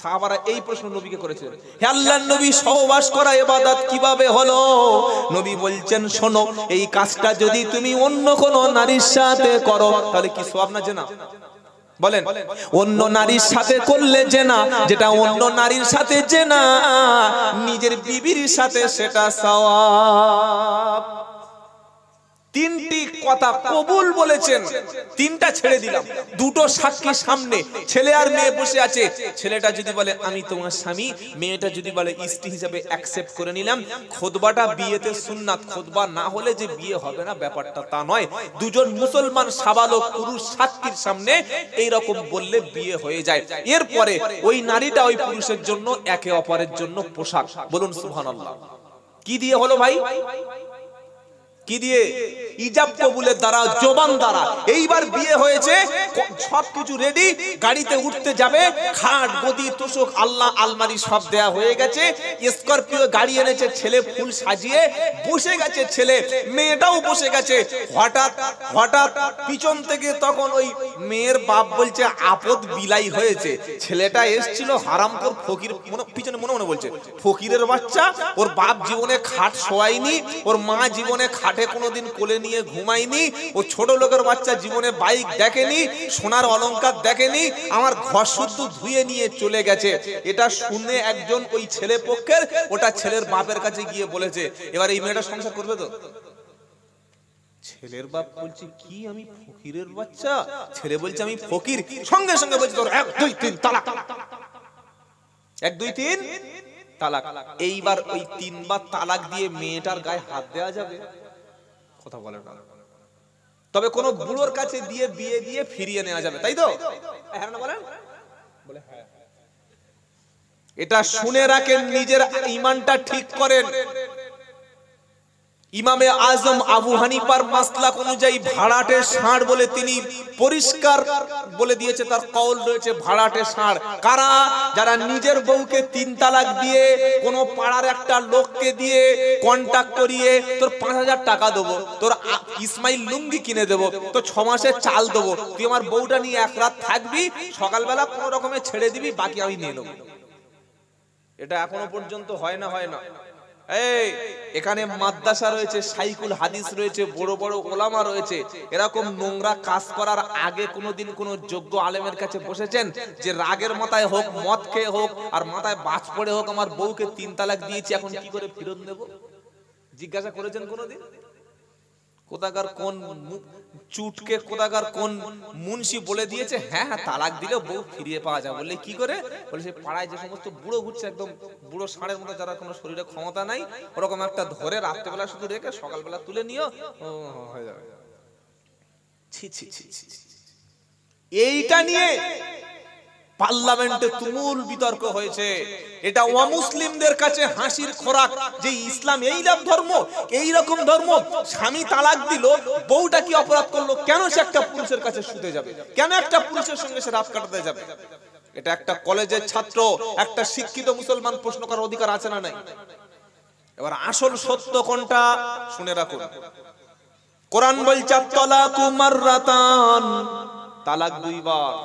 সাহাবারা এই প্রশ্ন নবীকে করেছিলেন, হে আল্লাহর নবী সহবাস করা ইবাদত কিভাবে হলো? নবী বলছেন শোনো, এই কাজটা যদি তুমি অন্য কোন নারীর সাথে করো তাহলে কি সওয়াব না জেনা? বলেন, অন্য নারীর সাথে করলে জেনা, যেটা অন্য নারীর সাথে জেনা, নিজের বিবির সাথে সেটা সওয়াব। তিনটি কথা কবুল বলেছেন, তিনটা ছেড়ে দিলাম। দুটো সাক্ষী সামনে, ছেলে আর মেয়ে বসে আছে। ছেলেটা যদি বলে আমি তোমার স্বামী, মেয়েটা যদি বলে স্ত্রী হিসেবে অ্যাকসেপ্ট করে নিলাম। খুতবাটা বিয়েতে সুন্নাত, খুতবা না হলে যে বিয়ে হবে না ব্যাপারটা তা নয়। দুজন মুসলমান সাবালক পুরুষ সাক্ষীর সামনে এই রকম বললে বিয়ে হয়ে যায়। এরপরে ওই নারীটা ওই পুরুষের জন্য একে অপরের জন্য পোশাক। বলুন সুবহানাল্লাহ। কি দিয়ে হলো ভাই? কি দিয়ে? ইজাব কবুলের দ্বারা, জবান দ্বারা। এইবার বিয়ে হয়েছে, সবকিছু রেডি, গাড়িতে উঠতে যাবে, খাট গদি তোষক আল্লাহ আলমারি সব দেয়া হয়ে গেছে। স্করপিও গাড়ি এনেছে, ছেলে ফুল সাজিয়ে বসে গেছে, ছেলে মেয়েটাও বসে গেছে। হঠাৎ পিছন থেকে তখন ওই মেয়ের বাপ বলছে আপদ বিলাই হয়েছে। ছেলেটা এসছিল হারামখোর ফকির, পিছনে মনে মনে বলছে ফকিরের বাচ্চা, ওর বাপ জীবনে খাট শোয়ায়নি, ওর মা জীবনে খাটে কোনোদিন কোলে নিয়ে ঘুমায়নি, ও ছোট লোকের বাচ্চা জীবনে বাইক দেখেনি, সোনার অলংকার দেখেনি, আমার ঘর শুদ্ধ ধুয়ে নিয়ে চলে গেছে। এটা শুনে একজন ওই ছেলে পক্ষের, ওটা ছেলের বাপের কাছে গিয়ে বলেছে। এবার এই মেয়েটা সংসার করবে তো? ছেলের বাপ বলছে কি আমি ফকিরের বাচ্চা? ছেলে বলছে আমি ফকির। সঙ্গে সঙ্গে বলছে তোর 1 2 3 তালাক, 1 2 3 তালাক। এইবার ওই 3 বার তালাক দিয়ে মেয়েটার গায়ে হাত দেওয়া যাবে? কথা বলে না। তবে কোন বুড়োর কাছে দিয়ে বিয়ে দিয়ে ফিরিয়ে নেওয়া যাবে, তাই তো? হ্যাঁ না বলেন? বলে হ্যাঁ। এটা শুনে রাখেন, নিজের ঈমানটা ঠিক করেন। ইমামে আজম আবু হানিফার মাসলাক অনুযায়ী ভাড়াটে ষাঁড় বলে তিনি পরিষ্কার বলে দিয়েছে, তার কওল রয়েছে ভাড়াটে ষাঁড় কারা? যারা নিজের বউকে 3 তালাক দিয়ে কোন পাড়ার একটা লোককে দিয়ে কন্টাক্ট করিয়ে তোর 5000 টাকা দেবো, তোর ইসমাইল লুঙ্গি কিনে দেবো, তো 6 মাসের চাল দেবো, তুই আমার বউটা নিয়ে 1 রাত থাকবি, সকালবেলা কোন রকমে ছেড়ে দিবি, বাকি আমি নিয়ে নেবো। এটা এখনো পর্যন্ত হয় না? হয় না? এই এখানে মাদ্রাসা রয়েছে, শাইখুল হাদিস রয়েছে, বড় বড় ওলামা রয়েছে। এরকম নোংরা কাজ করার আগে কোনোদিন কোন যোগ্য আলেমের কাছে বসেছেন যে রাগের মাথায় হোক, মদ খেয়ে হোক, আর মাথায় বাজ পড়ে হোক, আমার বউকে 3 তালাক দিয়েছি, এখন কি করে ফেরত নেব? জিজ্ঞাসা করেছেন কোনোদিন? কোথাকার কোন চুটকে, কোথাকার কোন মুন্সি বলে দিয়েছে হ্যাঁ হ্যাঁ তালাক দিলে বউ ফিরিয়ে পাওয়া যায়? বললে কি করে? বলে সে পাড়ায় যে সমস্ত বুড়ো ঘুরছে, একদম বুড়ো ষাঁড়ের মতো, যারা কোনো শরীরে ক্ষমতা নাই, ওরকম একটা ধরে রাত্রেবেলা শুধু রেখে সকালবেলা তুলে নিও, হয়ে যাবে। ছি ছি ছি ছি। এইটা নিয়ে পার্লামেন্টে তুমুল বিতর্ক হয়েছে। এটা অমুসলিমদের কাছে হাসির খোরাক যে ইসলাম এইরকম ধর্ম, এইরকম ধর্ম। স্বামী তালাক দিল, বউটা কি অপরাধ করলো? কেন সে একটা পুরুষের কাছে শুতে যাবে? কেন একটা পুরুষের সঙ্গে সে রাত কাটাতে যাবে? এটা একটা কলেজের ছাত্র, একটা শিক্ষিত মুসলমান প্রশ্ন করার অধিকার আছে না নাই? এবার আসল সত্য কোনটা শুনে রাখুন। কোরআন বলছে তালাকু মাররাতান, তালাক 2 বার।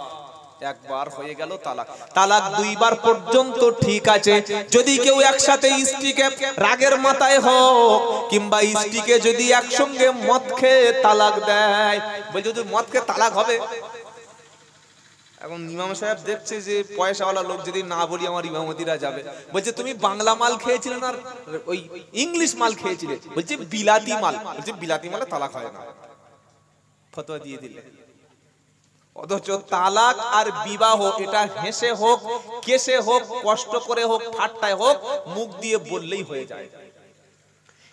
একবার হয়ে গেল তালাক, তালাক 2 বার পর্যন্ত ঠিক আছে। যদি কেউ একসাথে স্ত্রীকে রাগের মাথায় হোক কিংবা স্ত্রীকে যদি একসঙ্গে মদ খেয়ে তালাক দেয়, বলে যদি মদ খেয়ে তালাক হবে। এখন ইমাম সাহেব দেখছে যে পয়সাওয়ালা লোক, যদি না বলি আমার ইমামতিরা যাবে, বলছে তুমি বাংলা মাল খেয়েছিলে না ওই ইংলিশ মাল খেয়েছিলে? বলছে বিলাতি মাল। বলছে বিলাতি মালে তালাক হয় না, ফতোয়া দিয়ে দিলে। অথচ তালাক আর বিবাহ এটা হেসে হোক, কেসে হোক, কষ্ট করে হোক, ঠাট্টায় হোক, মুখ দিয়ে বললেই হয়ে যায়।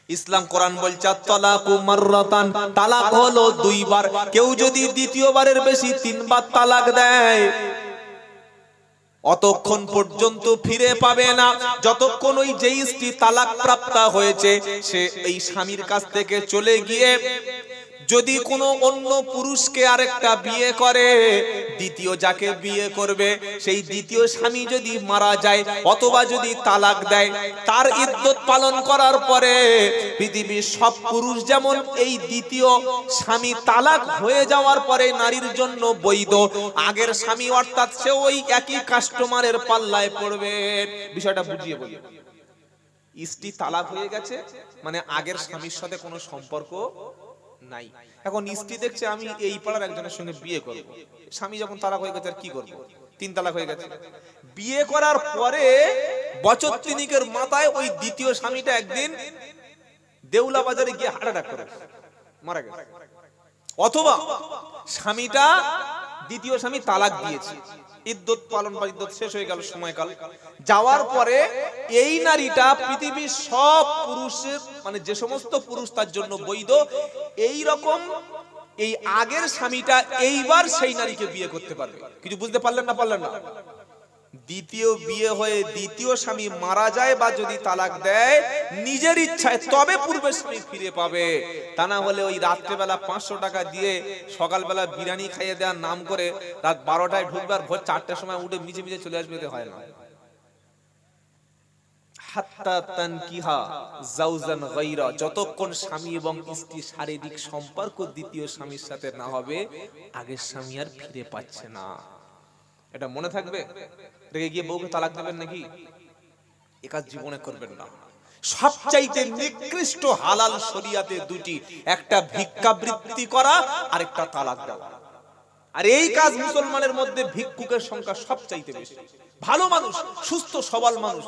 ইসলাম কোরআন বলছে তালাকু মাররাতান, তালাক হলো 2 বার। কেউ যদি দ্বিতীয়বারের বেশি 3 বার তালাক দেয়, অতক্ষণ পর্যন্ত ফিরে পাবে না যতক্ষণ ওই যে স্ত্রী তালাক প্রাপ্তা হয়েছে সে এই স্বামীর কাছ থেকে চলে গিয়ে যদি কোনো অন্য পুরুষকে আরেকটা বিয়ে করে, দ্বিতীয় যাকে বিয়ে করবে সেই দ্বিতীয় স্বামী যদি মারা যায় অথবা যদি তালাক দেয়, তার ইদ্যত পালন করার পরে পৃথিবীর সব পুরুষ যেমন এই দ্বিতীয় স্বামী তালাক হয়ে যাওয়ার পরে নারীর জন্য বৈধ, আগের স্বামী অর্থাৎ সে ওই একই কাস্টমারের পাল্লায় পড়বে। বিষয়টা বুঝিয়ে বলি। স্ত্রী তালাক হয়ে গেছে মানে আগের স্বামীর সাথে কোনো সম্পর্ক নাই। এখন স্ত্রী দেখছে আমি এই পাড়ার একজনের সঙ্গে বিয়ে করব, স্বামী যখন তালাক হয়ে গেছে আর কি করব, 3 তালাক হয়ে গেছে। বিয়ে করার পরে বছর তিনিকের মাথায় ওই দ্বিতীয় স্বামীটা একদিন দেউলা বাজারে গিয়ে হার্ট অ্যাটাক করে মারা গেছে, অথবা স্বামীটা দ্বিতীয় স্বামী তালাক দিয়েছে, ইদ্যত পালন বা ইদ্যত শেষ হয়ে গেল, সময়কাল যাওয়ার পরে এই নারীটা পৃথিবীর সব পুরুষের মানে যে সমস্ত পুরুষ তার জন্য বৈধ, এই রকম এই আগের স্বামীটা এইবার সেই নারীকে বিয়ে করতে পারবে। কিছু বুঝতে পারলেন না? পারলেন না? দ্বিতীয় বিয়ে হয়ে দ্বিতীয় স্বামী মারা যায় বা যদি তালাক দেয় নিজের ইচ্ছায়, তবে পূর্বের স্বামী ফিরে পাবে। তা না হলে ওই রাত্রেবেলা 500 টাকা দিয়ে সকালবেলা বিরিয়ানি খাইয়ে দেওয়ার নাম করে রাত 12টায় ঢুকবে আর ভোর 4টার সময় উঠে মিছে মিছে চলে আসবে, হয় না। হাত্তা তানকিহা জাওজান গায়রা, যতক্ষণ স্বামী এবং স্ত্রী শারীরিক সম্পর্ক দ্বিতীয় স্বামীর সাথে না হবে আগের স্বামী আর ফিরে পাচ্ছে না। এটা মনে থাকবে। রেগে গিয়ে বউকে তালাক দেবেন নাকি? এ কাজ জীবনে করবেন না। সবচাইতে নিকৃষ্ট হালাল শরিয়াতে দুটি, একটা ভিক্ষাবৃত্তি করা আর একটা তালাক দেওয়া। আর এই কাজ মুসলমানের মধ্যে ভিক্ষুকের সংখ্যা সবচাইতে বেশি। ভালো মানুষ, সুস্থ সবল মানুষ,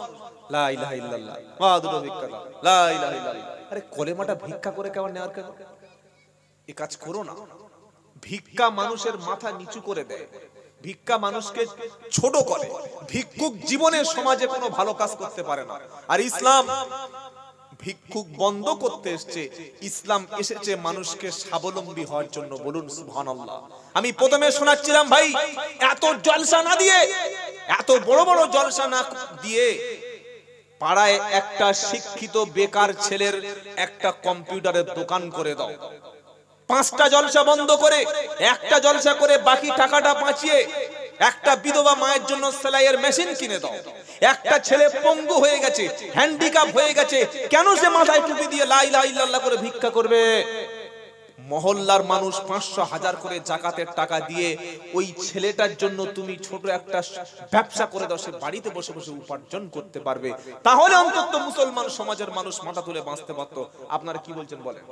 লা ইলাহা ইল্লাল্লাহ মুহাম্মাদুর রাসূলুল্লাহ, লা ইলাহা ইল্লাল্লাহ, আরে কলেমাটা ভিক্ষা করে কেমন নেওয়ার কেন? এই কাজ করো না। ভিক্ষা মানুষের মাথা নিচু করে দেয়, ভিক্ষা মানুষকে ছোট করে। ভিক্ষুক জীবনে সমাজে কোনো ভালো কাজ করতে পারে না। আর ইসলাম ভিক্ষুক বন্ধ করতে এসেছে। ইসলাম এসেছে মানুষকে স্বাবলম্বী হওয়ার জন্য। বলুন সুবহানাল্লাহ। আমি প্রথমে শোনাচ্ছিলাম ভাই, এত জলসা না দিয়ে, এত বড় বড় জলসা না দিয়ে পাড়ায় একটা শিক্ষিত বেকার ছেলের একটা কম্পিউটারের দোকান করে দাও। 5টা জলসা বন্ধ করে একটা জলসা করে বাকি টাকাটা বাঁচিয়ে একটা বিধবা মায়ের জন্য সেলাইয়ের মেশিন কিনে দাও। একটা ছেলে পঙ্গু হয়ে গেছে, হ্যান্ডিক্যাপ হয়ে গেছে, কেন সে মাথায় টুপি দিয়ে লা ইলাহা ইল্লাল্লাহ করে ভিক্ষা করবে? মহল্লার মানুষ 500-1000 করে যাকাতের টাকা দিয়ে ওই ছেলেটার জন্য তুমি ছোট একটা ব্যবসা করে দাও, সে বাড়িতে বসে বসে উপার্জন করতে পারবে। তাহলে অন্তত মুসলমান সমাজের মানুষ মাথা তুলে বাঁচতে পারত। আপনারা কি বলছেন বলেন?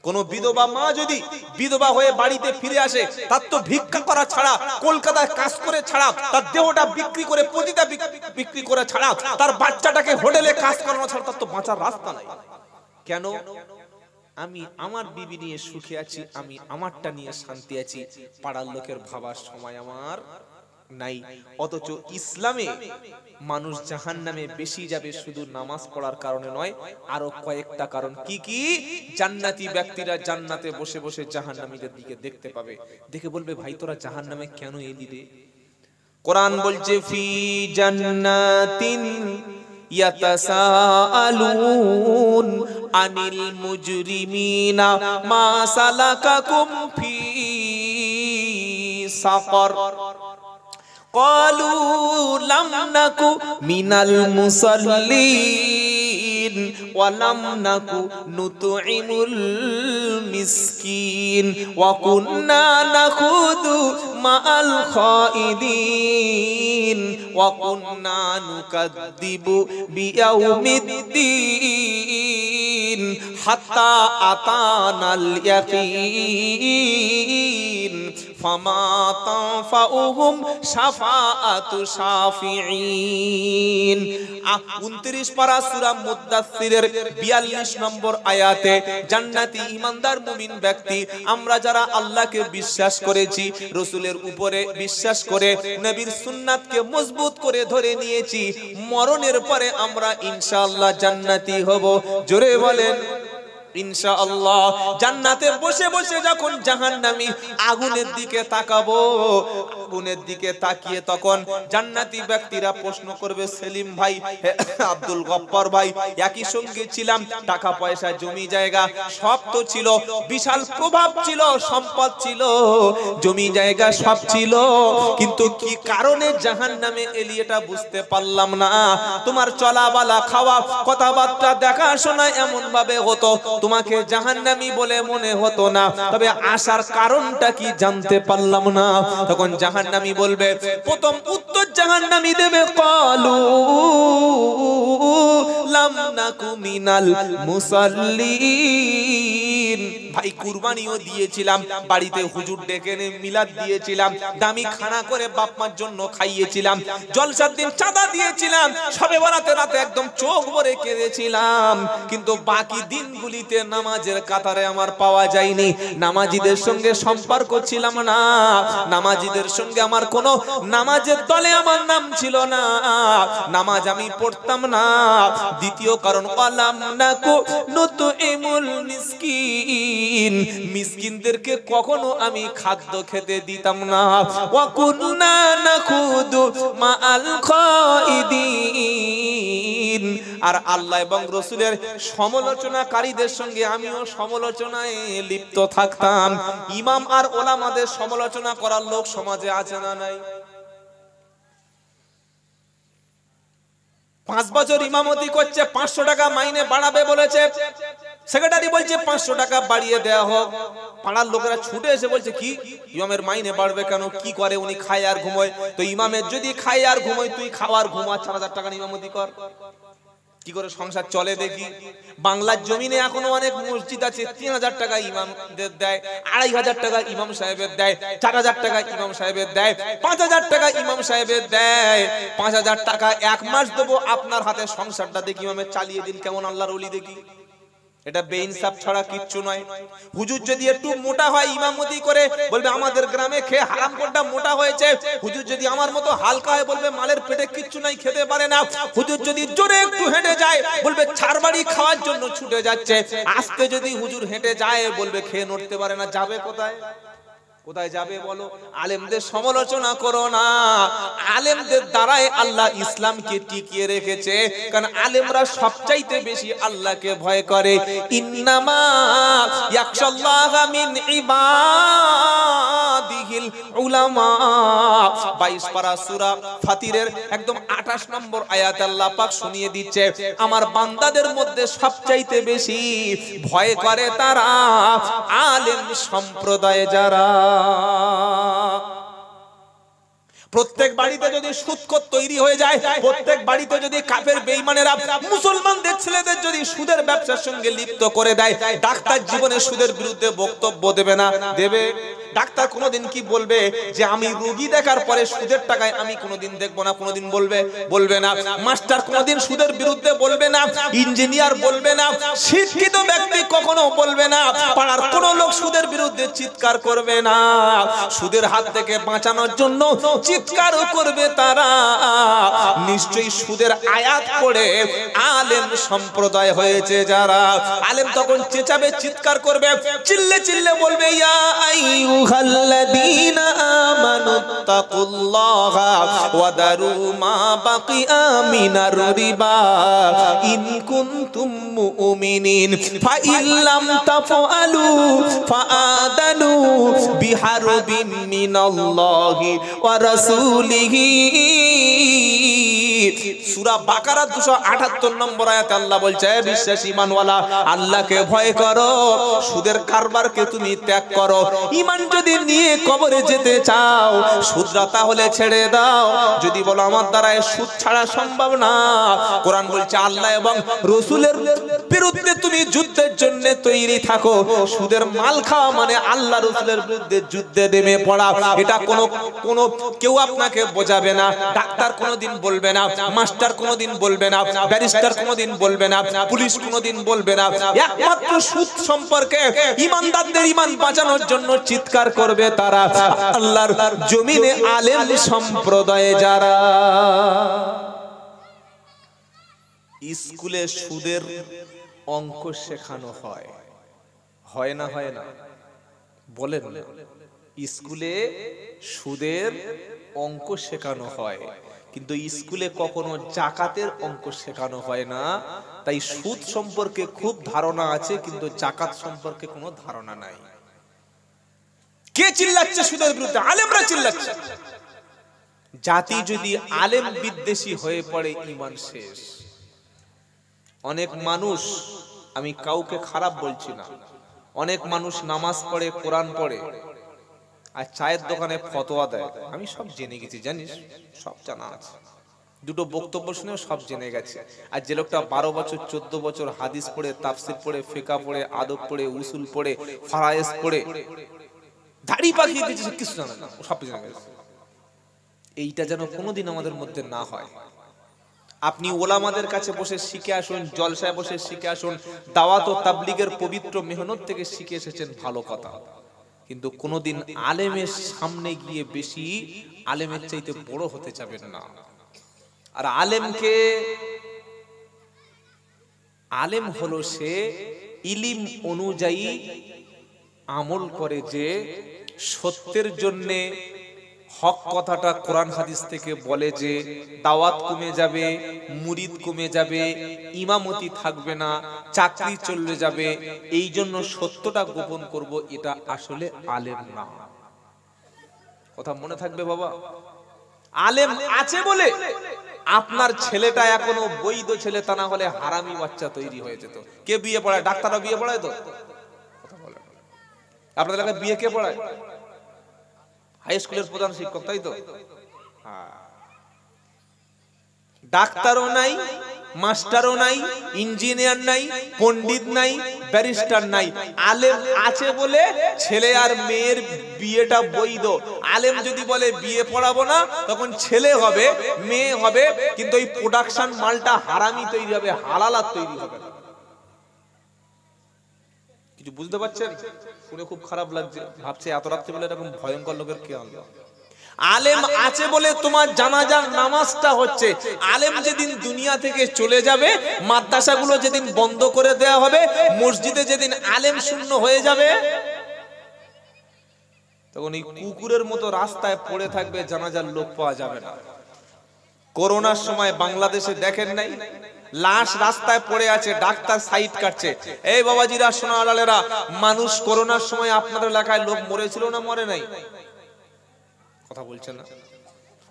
কোন বিধবা মা যদি বিধবা হয়ে বাড়িতে ফিরে আসে, তার তো ভিক্ষা করা ছাড়া, কলকাতায় কাজ করে ছাড়া, তার দেহটা বিক্রি করে পতিতা বিক্রি করে ছাড়া, তার বাচ্চাটাকে হোটেলে কাজ করানো ছাড়া তার তো বাঁচার রাস্তা নাই। কেন? আমি আমার বিবি নিয়ে সুখে আছি, আমি আমারটা নিয়ে শান্তি আছি, পাড়ার লোকের ভাবার সময় আমার নাই। অথচ ইসলামে মানুষ জাহান্নামে বেশি যাবে শুধু নামাজ পড়ার কারণে নয়, আরো কয়েকটা কারণ। কি কি? জান্নাতি ব্যক্তিরা জান্নাতে বসে বসে জাহান্নামীদের দিকে দেখতে পাবে, দেখে বলবে ভাই তোরা জাহান্নামে কেন এলি রে? কোরআন বলছে ফি জান্নাতিন ইয়াতাসাআলুন আনিল মুজরিমিনা মা সালাকাকুম ফি সাকার قالوا لم نكن من المصلين ولم نكن نطعم المسكين وكنا نخوض مع الخائضين وكنا نكذب بيوم الدين حتى أتانا اليقين فما تنفعهم شفاعة الشافعين। 29 পারা সূরা মুদ্দাসসিরের 42 নম্বর আয়াতে জান্নাতি ঈমানদার মুমিন ব্যক্তি, আমরা যারা আল্লাহকে বিশ্বাস করেছি, রাসূলের উপরে বিশ্বাস করে নবীর সুন্নাতকে মজবুত করে ধরে নিয়েছি, মরণের পরে আমরা ইনশাআল্লাহ জান্নাতি হব। জোরে বলেন ইনশাআল্লাহ জান্নাতে বসে বসে যখন জাহান্নামী আগুনের দিকে তাকাবো, আগুনের দিকে তাকিয়ে তখন জান্নাতি ব্যক্তিরা প্রশ্ন করবে, সেলিম ভাই, আব্দুল গফফার ভাই, একই সঙ্গে ছিলাম, টাকা পয়সা জমি জায়গা সব তো ছিল, বিশাল প্রভাব ছিল, সম্পদ ছিল, জমি জায়গা সব ছিল, কিন্তু কি কারণে জাহান্নামে এলি এটা বুঝতে পারলাম না। তোমার চলাবালা, খাওয়া, কথাবার্তা, দেখাশোনা এমন ভাবে হতো তোমাকে জাহান্নামী বলে মনে হতো না, তবে আসার কারণটা কি জানতে পারলাম না। তখন জাহান্নামী বলবে, প্রথম উত্তর জাহান্নামী দেবে, ক্বালু লাম নাকু মিনাল মুসাল্লিন। ভাই কুরবানিও দিয়েছিলাম, বাড়িতে হুজুর ডেকে এনে মিলাদ দিয়েছিলাম, দামি খানা করে বাপ মার জন্য খাইয়েছিলাম, জলসার দিন চাঁদা দিয়েছিলাম, সবে বরাতে রাতে একদম চোখ ভরে কেঁদেছিলাম, কিন্তু বাকি দিনগুলিতে নামাজের কাতারে আমার পাওয়া যায়নি, নামাজিদের সঙ্গে সম্পর্ক ছিলাম না, নামাজিদের সঙ্গে আমার কোনো নামাজের দলে আমার নাম ছিল না, নামাজ আমি পড়তাম না। দ্বিতীয় কারণ, ওয়ালাম নাকু নুতইমুল মিসকিন, মিসকিনদেরকে কখনো আমি খাদ্য খেতে দিতাম না। ওয়া কুননা নাখুদু মাআল খাইদিন, আর আল্লাহ এবং রাসূলের সমালোচনাকারীদের সঙ্গে আমিও সমালোচনায় লিপ্ত থাকতাম। ইমাম আর ওলামাদের সমালোচনা করার লোক সমাজে আছে না নাই? 5 বছর ইমামতি করছে, 500 টাকা মাইনে বাড়াবে বলেছে, সেক্রেটারি বলছে 500 টাকা বাড়িয়ে দেয়া হোক, পাড়ার লোকেরা ছুটে এসে বলছে, কি ইমামের মাইনে বাড়বে কেন, কি করে উনি, খায় আর ঘুমোয়, তো ইমামের যদি খায় আর ঘুমোয়, তুই খাওয়ার ঘুমা, 4000 টাকা ইমামতি কর, কি করে সংসার চলে দেখি। বাংলার জমিনে এখনো অনেক মসজিদ আছে 3000 টাকা ইমামদের দেয়, 2500 টাকা ইমাম সাহেবের দেয়, 4000 টাকা ইমাম সাহেবের দেয়, 5000 টাকা ইমাম সাহেবের দেয়। 5000 টাকা এক মাস দেবো, আপনার হাতে সংসারটা দেখি ইমামের চালিয়ে দিন, কেমন আল্লাহর ওলি দেখি। এটা বেইনসাফ ছাড়া কিচ্ছু নয়। হুজুর যদি একটু মোটা হয় ইমামতি করে, বলবে আমাদের গ্রামে খেয়ে হারাম কোনটা মোটা হয়েছে। হুজুর যদি আমার মতো হালকা হয়, বলবে মালের পেটে কিচ্ছু নাই, খেতে পারে না। হুজুর যদি জোরে একটু হেঁটে যায়, বলবে ছাড়বাড়ি খাওয়ার জন্য ছুটে যাচ্ছে। আস্তে যদি হুজুর হেঁটে যায়, বলবে খেয়ে নড়তে পারে না, যাবে কোথায়? কোথায় যাবে বলো? আলেমদের সমালোচনা করো না, আলেমদের দ্বারাই আল্লাহ ইসলামকে টিকিয়ে রেখেছে, কারণ আলেমরা সবচাইতে বেশি আল্লাহকে ভয় করে। ইন্নামা ইয়াখশাল্লাহা মিন ইবাদিহিল উলামা, 22 পারা সূরা ফাতিরের একদম 28 নম্বর আয়াতে আল্লাহ পাক শুনিয়ে দিচ্ছে, আমার বান্দাদের মধ্যে সবচাইতে বেশি ভয় করে তারা আলেম সম্প্রদায় যারা। প্রত্যেক বাড়িতে যদি সুদখোর তৈরি হয়ে যায়, প্রত্যেক বাড়িতে যদি কাফের বেঈমানেরা মুসলমানদের ছেলেদের যদি সুদের ব্যবসার সঙ্গে লিপ্ত করে দেয়, ডাক্তার জীবনে সুদের বিরুদ্ধে বক্তব্য দেবে না? দেবে। ডাক্তার কোনোদিন কি বলবে যে আমি রোগী দেখার পরে সুদের টাকায় আমি কোনোদিন দেখবো না? কোনোদিন বলবে? বলবে না। মাস্টার কোনোদিন সুদের বিরুদ্ধে বলবে না, ইঞ্জিনিয়ার বলবে না, শিক্ষিত ব্যক্তি কখনো বলবে না, পাড়ার কোনো লোক সুদের বিরুদ্ধে চিৎকার করবে না। সুদের হাত থেকে বাঁচানোর জন্য চিৎকার করবে তারা। নিশ্চয়ই সুদের আয়াত পড়ে আলেম সম্প্রদায় হয়েছে যারা। আলেম তখন চেঁচাবে, চিৎকার করবে, চিল্লে চিল্লে বলবে, ইয়া আইয়ুহাল্লাযীনা আমানুত্তাকুল্লাহা ওয়া দারু মা বাকিয়া মিনার রিবা ইন কুনতুম মুমিনিন ফাইন লাম তাফআলু ফাআদানু বিহারবিন মিনাল্লাহি ওয়া রাসূলিহি। সূরা বাকারা 278 নম্বর আয়াতে আল্লাহ বলছে, বিশ্বাসী ঈমানওয়ালা আল্লাহকে ভয় করো, সুদের কারবারকে তুমি ত্যাগ করো। ঈমান যদি নিয়ে কবরে যেতে চাও, সুদরা তাহলে ছেড়ে দাও। যদি বলো আমার দ্বারা সুদ ছাড়া সম্ভব না, কোরআন বলছে আল্লাহ এবং রাসূলের বিরুদ্ধে তুমি যুদ্ধের জন্য তৈরি থাকো। সুদের মাল খাওয়া মানে আল্লাহ রাসূলের বিরুদ্ধে যুদ্ধে নেমে পড়া। এটা কোনো কেউ আপনাকে বোঝাবে না, ডাক্তার কোনোদিন বলবে না, মাস্টার কোনোদিন বলবে না, ব্যারিস্টার কোনোদিন বলবে না, পুলিশ কোনোদিন বলবে না। একমাত্র সুদ সম্পর্কে ঈমানদারদের ঈমান বাঁচানোর জন্য চিৎকার করবে তারা, আল্লাহর জমিনে আলেম সম্প্রদায় যারা। স্কুলে সুদের অঙ্ক শেখানো হয়, হয় না হয় না বলেন না। স্কুলে সুদের অঙ্ক শেখানো হয়, কিন্তু স্কুলে কখনো জাকাতের অঙ্ক শেখানো হয় না। তাই সুদ সম্পর্কে খুব ধারণা আছে, কিন্তু জাকাত সম্পর্কে কোনো ধারণা নাই। কে চিল্লাচ্ছে সুদের বিরুদ্ধে? আলেমরা চিল্লাচ্ছে। জাতি যদি আলেম বিদ্বেষী হয়ে পড়ে, ঈমান শেষ। অনেক মানুষ, আমি কাউকে খারাপ বলছি না, অনেক মানুষ নামাজ পড়ে, কোরআন পড়ে, আর চায়ের দোকানে ফতোয়া দেয়। আমি সব জেনে গেছি, জানিস, সব জানা আছে। দুটো বক্তব্য শুনেও সব জেনে গেছে। আর যে লোকটা 12 বছর 14 বছর হাদিস পড়ে, তাফসির পড়ে, ফিকহ পড়ে, আদব পড়ে, উসুল পড়ে, ফারায়েজ পড়ে, দাড়ি পাকিয়ে দিয়েছে, কিছু জানে না, ও সব জেনে গেছে। এইটা যেন কোনোদিন আমাদের মধ্যে না হয়। আপনি ওলামাদের কাছে বসে শিখে আসুন, জলসায় বসে শিখে আসুন, দাওয়াত ও তাবলীগের পবিত্র মেহনত থেকে শিখে এসেছেন, ভালো কথা। কিন্তু কোনোদিন আলেমের সামনে গিয়ে বেশি আলেমের চাইতে বড় হতে যাবেন না। আর আলেমকে, আলেম হলো সে ইলম অনুযায়ী আমল করে, যে সত্যের জন্যে হক কথাটা কোরআন হাদিস থেকে বলে, যে দাওয়াত কমে যাবে, মুরিদ কমে যাবে, ইমামতি থাকবে না, চাকরি চলে যাবে, এই জন্য সত্যটা গোপন করব, এটা আসলে আলেম না। কথা মনে থাকবে বাবা। আলেম আছে বলে আপনার ছেলেটা এখনো বৈধ ছেলে, তা না হলে হারামি বাচ্চা তৈরি হয়ে যেত। কে বিয়ে পড়ায়? ডাক্তাররা বিয়ে পড়ায় তো? কথা বলে। আপনাদের এলাকায় বিয়ে কে পড়ায়? হাই স্কুলের প্রধান শিক্ষক, তাই তো? ডাক্তারও নাই, মাস্টারও নাই, ইঞ্জিনিয়ার নাই, পণ্ডিত নাই, ব্যারিস্টার নাই। আলেম আছে বলে ছেলে আর মেয়ের বিয়েটা বৈধ। আলেম যদি বলে বিয়ে পড়াবো না, তখন ছেলে হবে, মেয়ে হবে, কিন্তু ওই প্রোডাকশন মালটা হারামি তৈরি হবে, হালালাত তৈরি হবে। কিছু বুঝতে পারছেন? শুনে খুব খারাপ লাগছে, ভাবছে এত রাত্রে বলে এরকম ভয়ঙ্কর লোকের কে আনলো। আলেম আছে বলে তোমার জানাজার নামাজটা হচ্ছে। আলেম যেদিন দুনিয়া থেকে চলে যাবে, মাদ্রাসাগুলো যেদিন বন্ধ করে দেওয়া হবে, মসজিদে যেদিন আলেম শূন্য হয়ে যাবে, তখন এই কুকুরের মতো রাস্তায় পড়ে থাকবে, জানাজার লোক পাওয়া যাবে না। করোনার সময় বাংলাদেশে দেখেন নাই, লাশ রাস্তায় পড়ে আছে, ডাক্তার সাইড কাটছে। এই বাবাজিরা, সোনালালেরা, মানুষ করোনার সময় আপনাদের এলাকায় লোক মরেছিল না মরে নাই? কথা বলছেন না।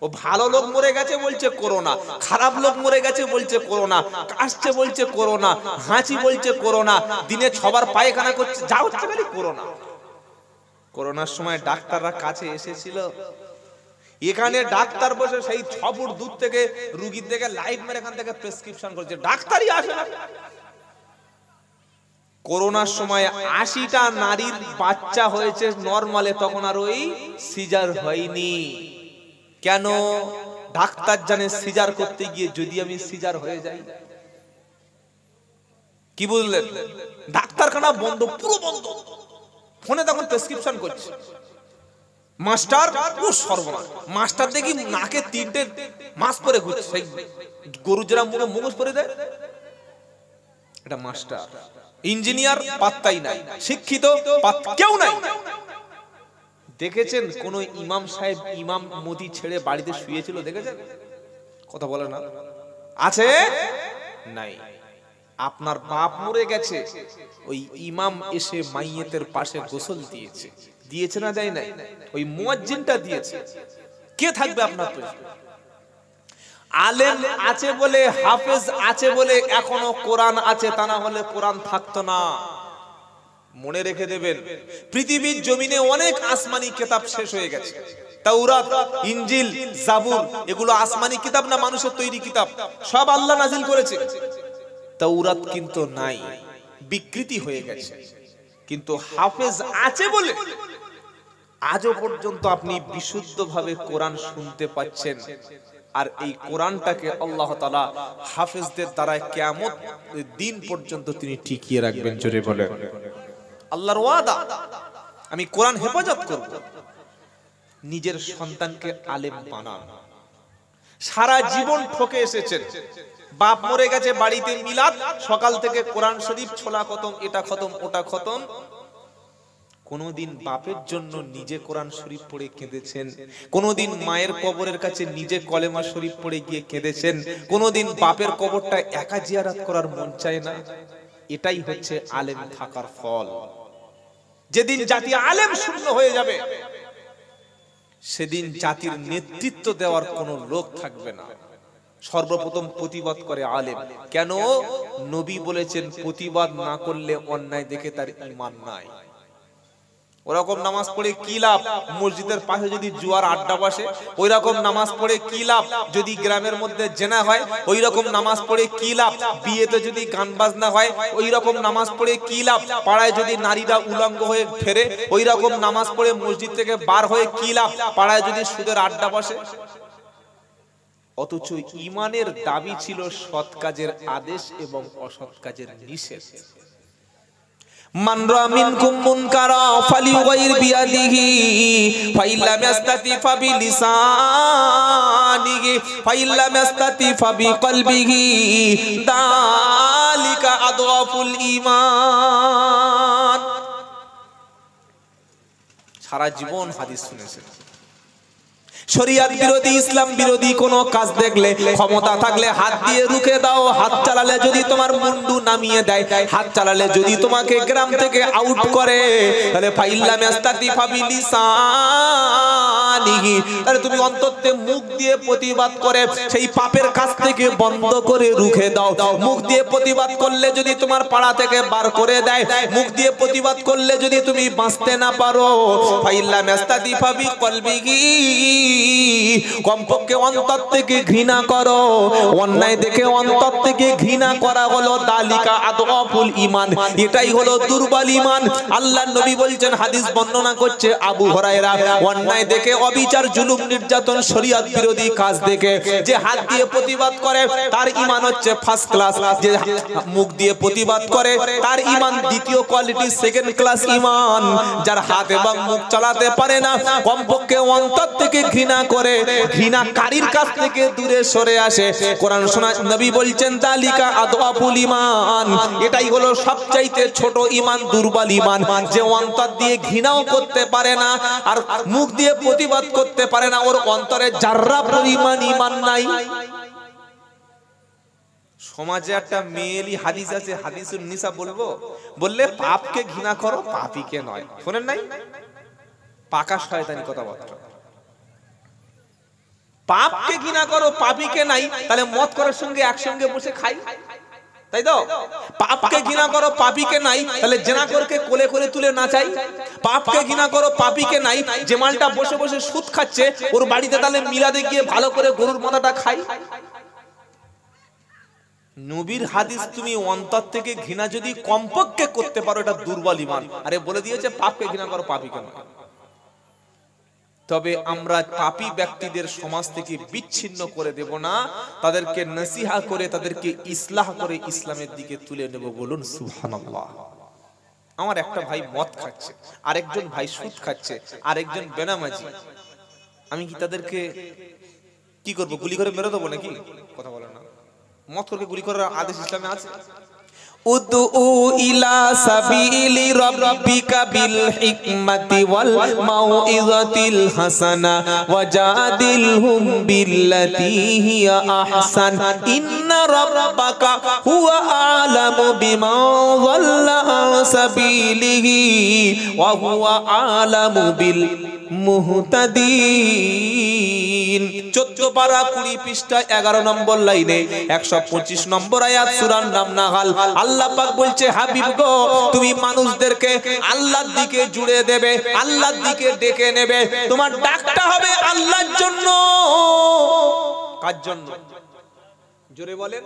ও ভালো লোক মরে গেছে বলছে করোনা, খারাপ লোক মরে গেছে বলছে করোনা, কাশছে বলছে করোনা, হাঁচি বলছে করোনা, দিনে 6 বার পায়খানা করছে, যা হচ্ছে খালি করোনা। করোনার সময় ডাক্তাররা কাছে এসেছিল, এখানে ডাক্তার বসে সেই 6 ফুট দূর থেকে রোগীর থেকে লাইট মেরে এখান থেকে প্রেসক্রিপশন করছে, ডাক্তারই আসে না। করোনার সময় 80টা নারীর বাচ্চা হয়েছে নরমালে, তখন আর ওই সিজার হয়নি। কেন? ডাক্তার জানে সিজার করতে গিয়ে যদি আমি সিজার হয়ে যাই, কি বুঝলেন? ডাক্তারখানা বন্ধ, পুরো বন্ধ। ফোনে তখন প্রেসক্রিপশন করছে মাস্টার। ও সর্বনাশ, মাস্টার দেখি নাকে 3টে মাস্ক পরে ঘুরছে, সেই গরু যেরা মুখে মুখোশ পরে দেয়, এটা মাস্টার। ইঞ্জিনিয়ার পাত্তাই নাই, শিক্ষিত কেউ নাই। দেখেছেন কোন ইমাম সাহেব ইমাম মতি ছেড়ে বাড়িতে শুয়েছিল? দেখেছেন? কথা বলে না। আছে? নাই। আপনার বাপ মরে গেছে, ওই ইমাম এসে মাইয়েতের পাশে গোসল দিয়েছে, দিয়েছে না দেয় নাই? ওই মুয়াজ্জিনটা দিয়েছে। কে থাকবে আপনার পাশে? আলেম আছে বলে, হাফেজ আছে বলে এখনো কোরআন আছে, তা না হলে কোরআন থাকতো না। মনে রেখে দেবেন, পৃথিবীর জমিনে অনেক আসমানি কিতাব শেষ হয়ে গেছে। তাওরাত, ইনজিল, জাবুর, এগুলো আসমানি কিতাব না মানুষের তৈরি কিতাব? সব আল্লাহ নাজিল করেছে। তাওরাত কিন্তু নাই, বিকৃতি হয়ে গেছে। কিন্তু হাফেজ আছে বলে আজও পর্যন্ত আপনি বিশুদ্ধভাবে কোরআন শুনতে পাচ্ছেন। আর এই কোরআনটাকে আল্লাহ তাআলা হাফেজদের দ্বারা কিয়ামত দিন পর্যন্ত তিনি টিকিয়ে রাখবেন। জোরে বলেন আল্লাহর ওয়াদা, আমি কোরআন হেফাজত করব। নিজের সন্তানকে আলেম বানান। সারা জীবন ঠকে এসেছেন, বাপ মরে গেছে, বাড়িতে মিলাদ, সকাল থেকে কোরআন শরীফ, ছোলা খতম, এটা খতম, ওটা খতম, কোনদিন বাপের জন্য নিজে কোরআন শরীফ পড়ে কেঁদেছেন? কোনদিন মায়ের কবরের কাছে নিজে কলেমা শরীফ পড়ে গিয়ে কেঁদেছেন? কোনদিন বাপের কবরটা একা জিয়ারত করার মন চায় না? এটাই হচ্ছে আলেম থাকার ফল। যেদিন জাতি আলেম শূন্য হয়ে যাবে, সেদিন জাতির নেতৃত্ব দেওয়ার কোনো লোক থাকবে না। সর্বপ্রথম প্রতিবাদ করে আলেম। কেন? নবী বলেছেন প্রতিবাদ না করলে অন্যায় দেখে তার ঈমান নাই। ওরকম নামাজ পড়ে কি লাভ? মসজিদের পাশে যদি জুয়ার আড্ডা বসে, ওই রকম নামাজ পড়ে কি লাভ? যদি গ্রামের মধ্যে জেনা হয়, ওই রকম নামাজ পড়ে কি লাভ? বিয়েতে যদি গান বাজনা হয়, ওই রকম নামাজ পড়ে কি লাভ? পাড়ায় যদি নারীরা উলঙ্গ হয়ে ফেরে, ওই রকম নামাজ পড়ে মসজিদ থেকে বার হয়ে কি লাভ? পাড়ায় যদি সুদের আড্ডা বসে। অথচ ঈমানের দাবি ছিল সৎ কাজের আদেশ এবং অসৎ কাজের নিষেধ। মান রা মিনকুম মুনকারা ফালিয়ুগাইর বিয়াদিহি ফাইল্লাম ইস্তাতি ফাবিলিসানিহি ফাইল্লাম ইস্তাতি ফাবিকলবিহি যালিকা আদওয়াফুল ঈমান। সারা জীবন হাদিস শুনেছেন। শরিয়ত বিরোধী, ইসলাম বিরোধী কোন কাজ দেখলে ক্ষমতা থাকলে হাত দিয়ে রুখে দাও। হাত চালালে যদি তোমার মুন্ডু নামিয়ে দেয়, হাত চালালে যদি তোমাকে গ্রাম থেকে আউট করে, তাহলে ফাইল্লাম ইস্তাতি ফাবিলিসানিহি, তাহলে তুমি অন্ততে মুখ দিয়ে প্রতিবাদ করে সেই পাপের কাজ থেকে বন্ধ করে রুখে দাও। মুখ দিয়ে প্রতিবাদ করলে যদি তোমার পাড়া থেকে বার করে দেয়, মুখ দিয়ে প্রতিবাদ করলে যদি তুমি বাঁচতে না পারো, ফাইল্লাম ইস্তাতি ফাবিকলবিহি, কমপক্ষে অন্তর থেকে ঘৃণা করো। অন্যায় দেখে অন্তর থেকে ঘৃণা করা হলো দালিকা আদওয়াফুল ঈমান, এটাই হলো দুর্বল ঈমান। আল্লাহর নবী বলছেন, হাদিস বর্ণনা করছে আবু হুরায়রা, অন্যায় দেখে, অবিচার, জুলুম, নির্যাতন, শরীয়ত বিরোধী কাজ দেখে যে হাত দিয়ে প্রতিবাদ করে তার ঈমান হচ্ছে ফার্স্ট ক্লাস। যে মুখ দিয়ে প্রতিবাদ করে তার ঈমান দ্বিতীয় কোয়ালিটি, সেকেন্ড ক্লাস ঈমান। যার হাত এবং মুখ চালাতে পারে না, কমপক্ষে অন্তর থেকে ঘৃণা করে, ঘৃণাকারীর কাছ থেকে দূরে সরে আসে। কোরআন শোনা নবী বলছেন দালিকা আদওয়াফুল ঈমান, এটাই হলো সবচাইতে ছোট ঈমান, দুর্বল ঈমান। যে অন্তর দিয়ে ঘৃণাও করতে পারে না আর মুখ দিয়ে প্রতিবাদ করতে পারে না, ওর অন্তরে জাররা পরিমাণ ঈমান নাই। সমাজে একটা মেয়েলি হাদিস আছে, হাদিসুন নিসা বলবো, বললে পাপকে ঘৃণা করো, পাপীকে নয়। শোনেন নাই? পাকা শয়তানি কথাবার্তা। পাপকে ঘৃণা করো, পাপীকে নাই, তাহলে মদ করার সঙ্গে একসঙ্গে বসে খাই, তাই তো? পাপকে ঘৃণা করো, পাপীকে নাই, তাহলে জেনাকরকে কোলে কোলে তুলে নাচাই। পাপকে ঘৃণা করো, পাপীকে নাই, যে মালটা বসে বসে সুদ খাচ্ছে ওর বাড়িতে তাহলে মিলাদে গিয়ে ভালো করে গরুর মাথাটা খাই। নবীর হাদিস তুমি অন্তর থেকে ঘৃণা যদি কমপক্ষে করতে পারো, এটা দুর্বল ঈমান। আরে বলে দিয়েছে পাপকে ঘৃণা করো, পাপীকে নয়। তবে আমরা পাপী ব্যক্তিদের সমাজ থেকে বিচ্ছিন্ন করে দেব না, তাদেরকে নসিহা করে, তাদেরকে ইসলাহ করে ইসলামের দিকে তুলে নেব। বলুন সুবহানাল্লাহ। আমার একটা ভাই মদ খাচ্ছে, আরেকজন ভাই সুদ খাচ্ছে, আরেকজন বেনামাজি, আমি কি তাদেরকে কি করব? গুলি করে মেরে দেবো নাকি? কথা বলে না। মদ করে গুলি করার আদেশ ইসলামে আছে? উদউ ইলা সাবিলি রাব্বিকা বিল হিকমাতি ওয়াল মাউইযাতিল হাসানা ওয়াজাদিলহুম বিল্লাতী হিয়া আহসান ইন্না রাব্বাকা হুয়া আ'লামু বিমান যাল্লা আন সাবিলিহি ওয়া হুয়া আ'লামু বিল মুহতাদিন। 14 পারা 20 পৃষ্ঠা 11 নম্বর লাইনে 125 নম্বর আয়াত সূরার নাম নাহাল। আল্লাহ পাক বলছে, হাবিব গো, তুমি মানুষদেরকে আল্লাহর দিকে জুড়ে দেবে, আল্লাহর দিকে ডেকে নেবে। তোমার ডাকটা হবে আল্লাহর জন্য। কার জন্য? জোরে বলেন।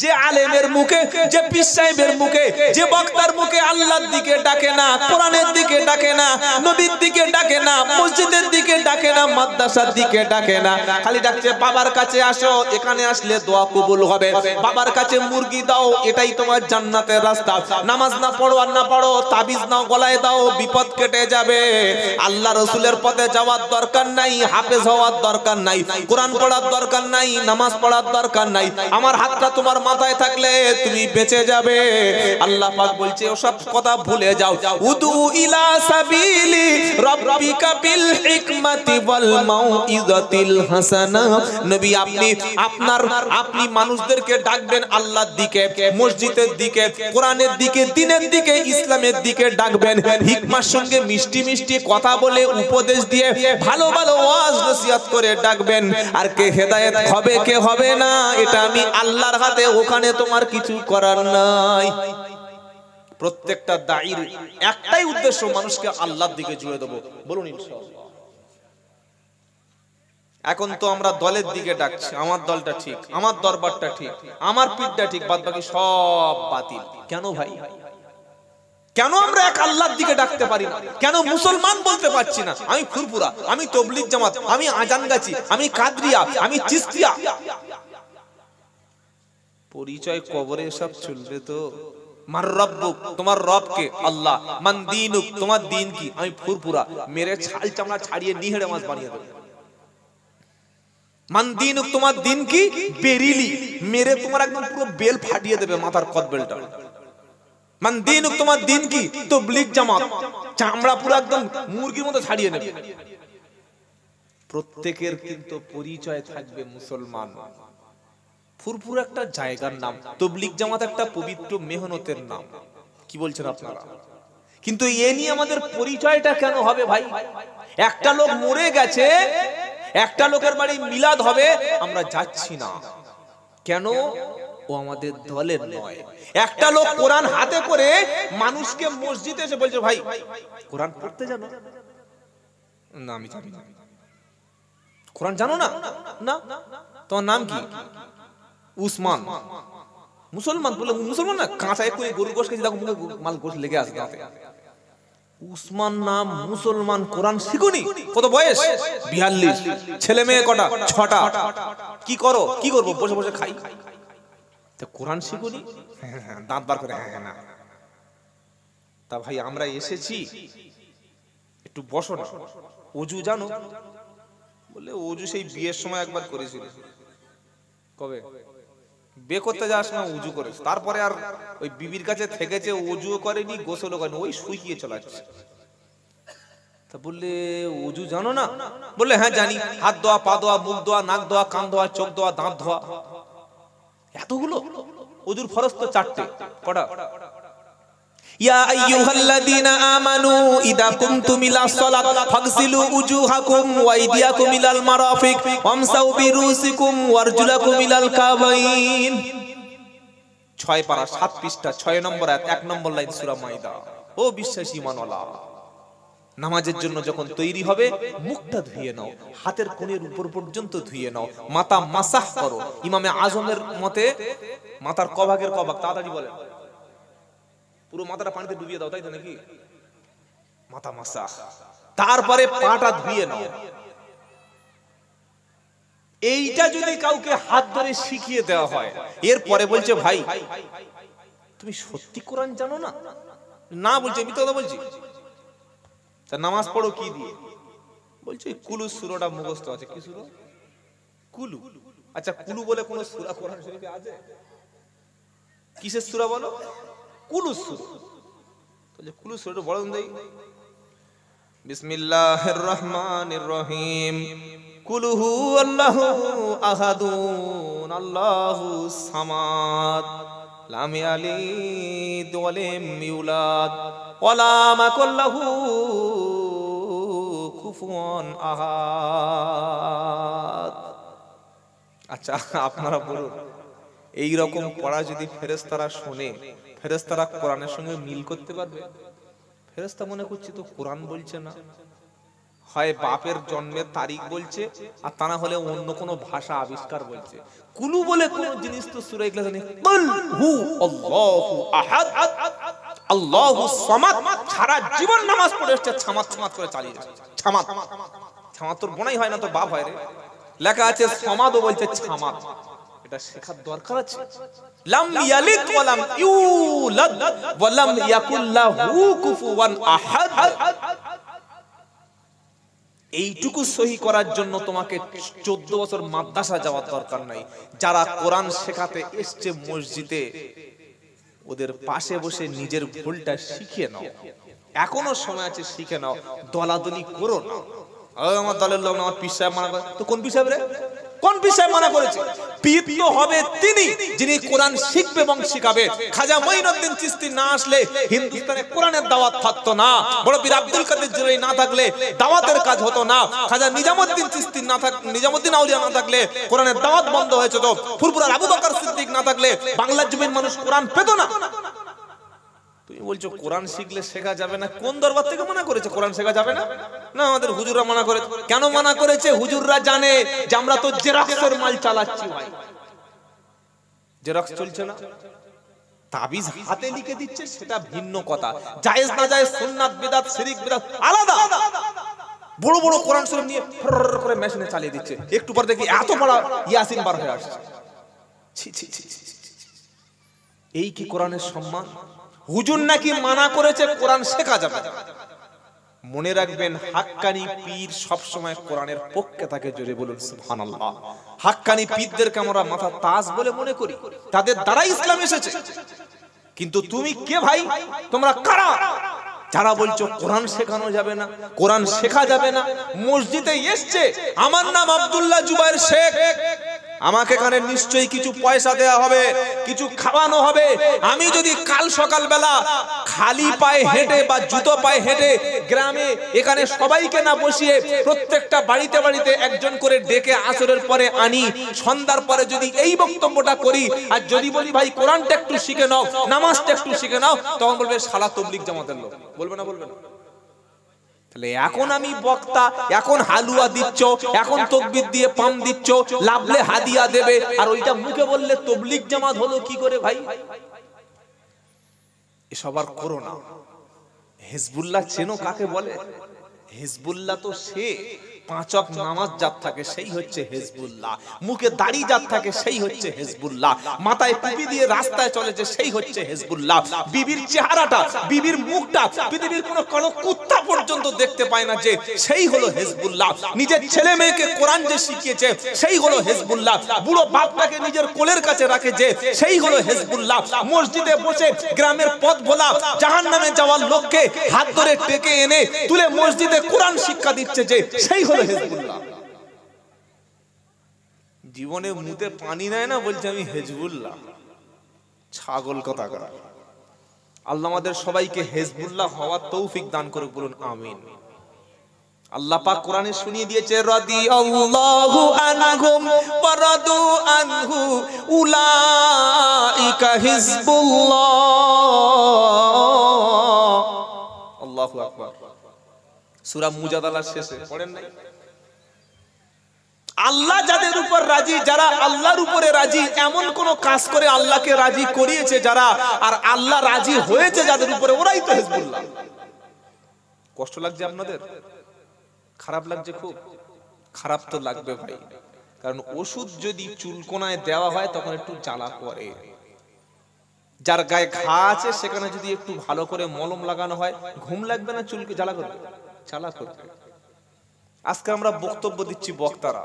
যে আলেমের মুখে, যে পীর সাহেবের মুখে, যে বক্তার মুখে আল্লাহর দিকে ডাকে না, কোরআনের দিকে ডাকে না, নবীর দিকে ডাকে না, মসজিদের দিকে ডাকে না, মাদ্রাসার দিকে ডাকে না, খালি ডাকছে বাবার কাছে আসো, এখানে আসলে দোয়া কবুল হবে, বাবার কাছে মুরগি দাও, এটাই তোমার জান্নাতের রাস্তা, নামাজ না পড়ো আর না পড়ো, তাবিজ নাও গলায় দাও, বিপদ কেটে যাবে। আল্লাহ রাসূলের পথে যাওয়ার দরকার নাই, হাফেজ হওয়ার দরকার নাই, কোরআন পড়ার দরকার নাই, নামাজ পড়ার দরকার নাই। নাই, আমার হাতটা তোমার মাথায় থাকলে তুমি বেঁচে যাবে। আল্লাহ পাক বলছে ওসব কথা ভুলে যাও। উদু ইলা সাবিলি রাব্বিকা বিল হিকমাতি ওয়াল মাউইযাতিল হাসানা। নবী আপনি মানুষদেরকে ডাকবেন আল্লাহর দিকে, মসজিদের দিকে, কোরআনের দিকে, দ্বীনের দিকে, ইসলামের দিকে ডাকবেন। হিকমার সঙ্গে মিষ্টি মিষ্টি কথা বলে, উপদেশ দিয়ে, ভালো ভালো ওয়াজ নসিহত করে ডাকবেন। আর কে হেদায়েত হবে কে হবে না এটা আমি আল্লাহর হাতে, ওখানে তোমার কিছু করার নাই। প্রত্যেকটা দাঈর একটাই উদ্দেশ্য, মানুষকে আল্লাহর দিকে জুড়ে দেবো। বলুন ইনশাআল্লাহ। এখন তো আমরা দলের দিকে ডাকছি, আমার দলটা ঠিক, আমার দরবারটা ঠিক, আমার পীরটা ঠিক, বাদ বাকি সব বাতিল। কেন ভাই? কেন আমরা এক আল্লাহর দিকে ডাকতে পারি না? কেন মুসলমান বলতে পারছি না? আমি ফুরফুরা, আমি তবলিগ জামাত, আমি আজানগাছি, আমি কাদরিয়া, আমি চিশতিয়া। পরিচয় কবরে সব চলবে তো। মার রব্বুক, তোমার রব কে? আল্লাহ। মান দীনুক, তোমার দিন কি? আমি ফুরফুরা, মেরে ছাল চামড়া ছাড়িয়ে নিহেড়ে মাছ বানিয়ে দেব। মান দীনুক, তোমার দিন কি? বেরিলি, মেরে তোমার একদম পুরো বেল ফাটিয়ে দেবে, মাথার কদবেলটা। মান দীনুক, তোমার দিন কি? তবলিগ জামাত, চামড়া পুরো একদম মুরগির মতো ছাড়িয়ে নেবে। প্রত্যেকের কিন্তু পরিচয় থাকবে মুসলমান। ফুরফুরা একটা জায়গার নাম, তবলিগ জামাত একটা পবিত্র মেহনতের নাম। কি বলছেন আপনারা? কিন্তু এ নিয়ে আমাদের পরিচয়টা কেন হবে ভাই? একটা লোক মরে গেছে, একটা লোকের বাড়ি মিলাদ হবে, আমরা যাচ্ছি না। কেন? ও আমাদের দলের নয়। একটা লোক কোরআন হাতে করে মানুষকে মসজিদে এসে বলছে ভাই কোরআন পড়তে জানো? না আমি জানি না। কোরআন জানো না? না। তোমার নাম কি? উসমান। মুসলমান বলে মুসলমান না, কাঁচা একটু গরুর গোশ খেয়েছি, দেখো মুখে মাল গোশ লেগে আসে দাঁতে। উসমান নাম, মুসলমান, কোরআন শিখুনি? কত বয়স? 42। ছেলে মেয়ে কটা? 6টা। কি করো? কি করবো? বসে বসে খাই। তা কোরআন শিখুনি? দাঁত বার করে হ্যাঁ না। তা ভাই আমরা এসেছি, একটু বসো না। ওযু জানো? বলে ওযু সেই বিয়ের সময় একবার করেছিল। কবে? বিয়ে করতে যাওয়ার সময় ওযু করেছে, তারপরে আর ওই বিবির কাছে থেকেছে, ওযুও করেনি, গোসলও করেনি, ওই শুকিয়ে চলাচ্ছে। তা বললে ওযু জানো না? বললে হ্যাঁ জানি। হাত ধোয়া, পা ধোয়া, মুখ ধোয়া, নাক ধোয়া, কান ধোয়া, চোখ ধোয়া, দাঁত ধোয়া। এতগুলো? ওযুর ফরজ তো 4টে। কটা? ইয়া আইয়ুহাল্লাযীনা আমানু ইযা কুমতুম ইলাস সালাত ফাগসিলু উজুহাকুম ওয়া আইদিয়াকুম ইলাল মারাফিক ওয়ামসাউ বিরুসিকুম ওয়ারজুলাকুম ইলাল কাবাইন। 6 পারা 7 পৃষ্ঠা 6 নম্বর আয়াত 1 নম্বর লাইন সূরা মাইদা। ও বিশ্বাসী ঈমানওয়ালা, নামাজের জন্য যখন তৈরি হবে মুখটা ধুয়ে নাও, হাতের কোণের উপর পর্যন্ত ধুয়ে নাও, মাথা মাসাহ করো। ইমামে আজমের মতে মাথার কভাগের কভাগ, তাড়াতাড়ি বলেন, পুরো মাথাটা পানিতে ডুবিয়ে দাও, তাই তো নাকি? মাথা মাসাহ, তারপরে পাটা ধুয়ে নাও। এইটা যদি কাউকে হাত ধরে শিখিয়ে দেওয়া হয়, এরপরে বলছে ভাই তুমি সত্যি কোরআন জানো না? না বলছে, আমি তো কথা বলছি। তা নামাজ পড়ো কি দিয়ে? বলছে কুলু সূরাটা মুখস্থ আছে। কি সূরা? কুলু। আচ্ছা কুলু বলে কোন সূরা কোরআন শরীফে আছে? কিসের সূরা বলো? কুলু সূরা। তাহলে কুলু সূরাটা বড় দেই। বিসমিল্লাহির রহমানির রহিম। কুলু হুয়াল্লাহু আহাদুন আল্লাহুস সামাদ লাম ইয়ালিদ ওয়া লাম ইউলাদ ওয়া লাম ইয়াকুল লাহু কুফুয়ান আহাদ। আচ্ছা আপনারা বলুন, এই রকম পড়া যদি ফেরেশতারা শুনে, ফেরেশতারা কোরআনের সঙ্গে মিল করতে পারবে? ফেরেশতা মনে করছে তো কোরআন বলছে না, হয় বাপের জন্মের তারিখ বলছে, আর তা না হলে অন্য কোনো ভাষা আবিষ্কার বলছে। কুলু বলে কোন জিনিস তো সূরা ইখলাসে নেই। কুল হু আল্লাহু আহাদ আল্লাহুস সামাদ। সারা জীবন নামাজ পড়ে আসছে, ছামাত ছামাত করে চালিয়ে যাচ্ছে। ছামাত ছামাত তোর বোনাই হয় না, তোর বাপ হয় রে। লেখা আছে সমাদও বলছে ছামাত। এটা শেখার দরকার আছে। লাম ইয়ালিদ ওয়া লাম ইউলাদ ওয়া লাম ইয়াকুল লাহু কুফুয়ান আহাদ। এইটুকু সহি করার জন্য তোমাকে 14 বছর মাদ্রাসা যাওয়ার দরকার নাই। যারা কোরআন শেখাতে এসছে মসজিদে, ওদের পাশে বসে নিজের ভুলটা শিখে নাও, এখনো সময় আছে, শিখে নাও, দলাদলি করো না। আমার দলের লোক আমার পীর সাহেব মানা করে, তো কোন পীর সাহেব রে? কোন পীর সাহেব মানা করেছে? পীর তো হবে তিনি যিনি কোরআন শিখবে এবং শিখাবে। খাজা মঈনুদ্দিন চিশতি না আসলে হিন্দুস্তানে কোরআনের দাওয়াত থাকতো না। বড় পীর আব্দুল কাদের জিলানী না থাকলে দাওয়াতের কাজ হতো না। খাজা নিজামুদ্দিন চিশতি না থাকলে, নিজামুদ্দিন আউলিয়া না থাকলে কোরআনের দাওয়াত বন্ধ হয়েছে। তো ফুরফুরার আবু বকর সিদ্দিক না থাকলে বাংলার জমির মানুষ কোরআন পেত না। তুমি বলছো কোরআন শিখলে শেখা যাবে না? কোন দরবার থেকে মানা করেছে কোরআন শেখা যাবে না? না, আমাদের হুজুররা মানা করেছে। কেন মানা করেছে? হুজুররা জানে যে আমরা তো জেরক্সের মাল চালাচ্ছি ভাই। জেরক্স চলছে না, তাবিজ হাতে লিখে দিচ্ছে, সেটা ভিন্ন কথা। জায়েজ না জায়েজ, সুন্নাত বিদআত, শিরক বিদআত আলাদা। বড় বড় কোরআন শরীফ নিয়ে ফর করে মেশিনে চালিয়ে দিচ্ছে, একটু পর দেখি এত বড় ইয়াসিন বার হয়ে আসছে। ছি ছি ছি, এই কি কোরআনের সম্মান? হুজুর নাকি মানা করেছে কোরআন শেখা যাবে। মনে রাখবেন, হাক্কানি পীর সব সময় কোরআনের পক্ষে থাকে। জোরে বলুন সুবহানাল্লাহ। হাক্কানি পীরদেরকে আমরা মাথা তাজ বলে মনে করি, তাদের দ্বারা ইসলাম এসেছে। কিন্তু তুমি কে ভাই? তোমরা কারা যারা বলছো কোরআন শেখানো যাবে না, কোরআন শেখা যাবে না? মসজিদে এসছে, আমার নাম আব্দুল্লাহ জুবায়ের শেখ, আমাকে এখানে নিশ্চয়ই কিছু পয়সা দেয়া হবে, কিছু খাওয়ানো হবে। আমি যদি কাল সকালবেলা খালি পায়ে হেঁটে বা জুতো পায়ে হেঁটে গ্রামে এখানে সবাইকে না বসিয়ে প্রত্যেকটা বাড়িতে বাড়িতে একজন করে ডেকে আসরের পরে আনি, সন্ধ্যার পরে যদি এই বক্তব্যটা করি, আর যদি বলি ভাই কোরআনটা একটু শিখে নাও, নামাজটা একটু শিখে নাও, তখন বলবে শালা তাবলীগ জামাতের লোক। বলবে না? বলবে না? তাহলে এখন আমি বক্তা, এখন হালুয়া দিচ্ছ, এখন তাকবীর দিয়ে পাম দিচ্ছ, লাভলে হাদিয়া দেবে, আর ওইটা মুখে বললে তাবলীগ জামাত হলো কি করে ভাই? এসব আর করো না। হিজবুল্লাহ চেনো কাকে বলে? হিজবুল্লাহ তো সে 5 ওয়াক্ত নামাজ যার থাকে সেই হচ্ছে হিজবুল্লাহ, মুখে দাড়ি যার থাকে সেই হচ্ছে হিজবুল্লাহ, মাথায় টুপি দিয়ে রাস্তায় চলেছে সেই হচ্ছে হিজবুল্লাহ, বিবির চেহারাটা, বিবির মুখটা পৃথিবীর কোনো কুত্তা পর্যন্ত দেখতে পায় না যে সেই হলো হিজবুল্লাহ, নিজের ছেলে মেয়েকে কোরআন যে শিখিয়েছে সেই হলো হিজবুল্লাহ, বুড়ো বাপটাকে নিজের কোলের কাছে রাখে যে সেই হলো হিজবুল্লাহ, মসজিদে বসে গ্রামের পথ ভোলা জাহান্নামে যাওয়ার লোককে হাত ধরে টেকে এনে তুলে মসজিদে কোরআন শিক্ষা দিচ্ছে যে সেই হলো হিজবুল্লাহ। জীবনে মুতে পানি নেয় না, বলছে আমি হিজবুল্লাহ। ছাগল কথা করা। আল্লাহ আমাদের সবাইকে হিজবুল্লাহ হওয়ার তৌফিক দান করুক, বলুন আমিন। আল্লাহ পাক কোরআনে শুনিয়ে দিয়েছে, রাদিয়াল্লাহু আনহুম ওয়া রাদু আনহু উলাইকা হিজবুল্লাহ। আল্লাহু আকবার। সূরা মুজাদালার শেষে পড়েন নাই? আল্লাহ যাদের উপর রাজি, যারা আল্লাহর উপরে রাজি, এমন কোন কাজ করে আল্লাহকে রাজি করিয়েছে যারা, আর আল্লাহ রাজি হয়েছে যাদের উপরে, ওরাই তো হিজবুল্লাহ। কষ্ট লাগছে আপনাদের? খারাপ লাগছে? খুব খারাপ তো লাগবে ভাই, কারণ ওষুধ যদি চুলকোনায় দেওয়া হয় তখন একটু জ্বালা করে। যার গায়ে ঘা আছে সেখানে যদি একটু ভালো করে মলম লাগানো হয়, ঘুম লাগবে না? চুলকে জ্বালা করবে? জ্বালা করবে। আজকে আমরা বক্তব্য দিচ্ছি, বক্তারা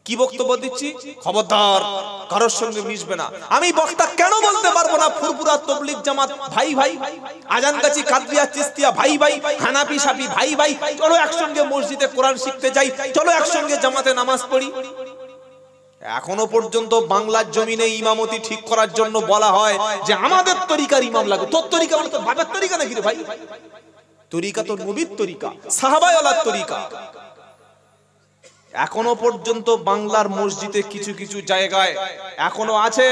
কি বক্তব্য দিচ্ছি? খবরদার কারোর সঙ্গে মিশবে না। আমি বক্তা কেন বলতে পারবো না ফুরফুরা তাবলীগ জামাত ভাই ভাই, আজানগাছি কাদরিয়া চিশতিয়া ভাই ভাই, হানাফি শাফি ভাই ভাই, চলো একসঙ্গে মসজিদে কোরআন শিখতে যাই, চলো একসঙ্গে জামাতে নামাজ পড়ি। এখনো পর্যন্ত বাংলার জমিনে ইমামতি ঠিক করার জন্য বলা হয় যে আমাদের তরিকার ইমাম লাগে। তোর তরিকা মানে তোর বাবার তরিকা নাকি রে ভাই? তরিকা তো নবীর তরিকা, সাহাবায়ে তরিকা। এখনো পর্যন্ত বাংলার মসজিদে কিছু কিছু জায়গায় এখনো আছে,